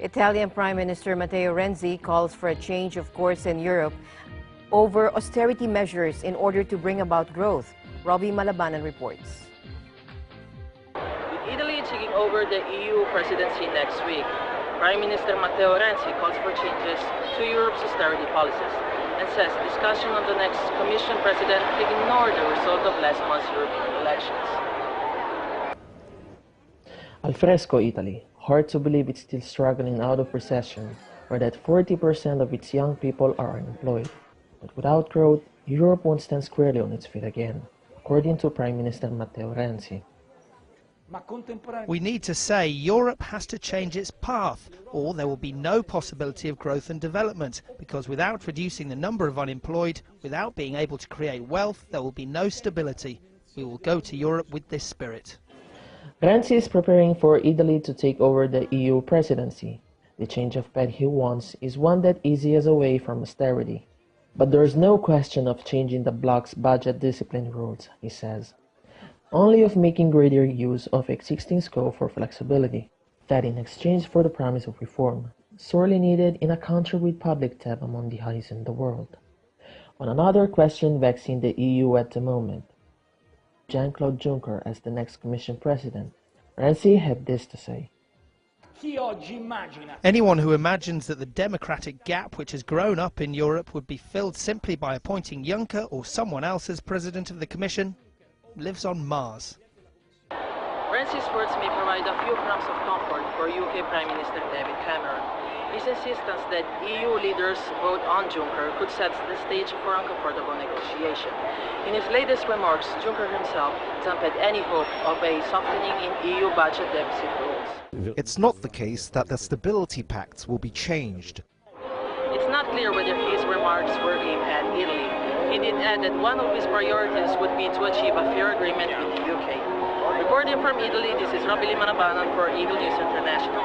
Italian Prime Minister Matteo Renzi calls for a change of course in Europe over austerity measures in order to bring about growth. Robbie Malabanan reports. With Italy taking over the EU presidency next week, Prime Minister Matteo Renzi calls for changes to Europe's austerity policies and says discussion on the next Commission president could ignore the result of last month's European elections. Al fresco Italy. Hard to believe it's still struggling out of recession, or that 40% of its young people are unemployed. But without growth, Europe won't stand squarely on its feet again, according to Prime Minister Matteo Renzi. We need to say Europe has to change its path, or there will be no possibility of growth and development, because without reducing the number of unemployed, without being able to create wealth, there will be no stability. We will go to Europe with this spirit. Renzi is preparing for Italy to take over the EU presidency. The change of path he wants is one that eases away from austerity. But there is no question of changing the bloc's budget discipline rules, he says. Only of making greater use of existing scope for flexibility, that in exchange for the promise of reform, sorely needed in a country with public debt among the highest in the world. On another question vexing the EU at the moment, Jean-Claude Juncker as the next Commission President, Renzi had this to say. Anyone who imagines that the democratic gap which has grown up in Europe would be filled simply by appointing Juncker or someone else as President of the Commission lives on Mars. Renzi's words may provide a few crumbs of comfort for UK Prime Minister David Cameron. His insistence that EU leaders vote on Juncker could set the stage for uncomfortable negotiation. In his latest remarks, Juncker himself dampened any hope of a softening in EU budget deficit rules. It's not the case that the stability pacts will be changed. It's not clear whether his remarks were aimed at Italy. He did add that one of his priorities would be to achieve a fair agreement with the UK. Reporting from Italy, this is Robbie Malabanan for Eagle News International.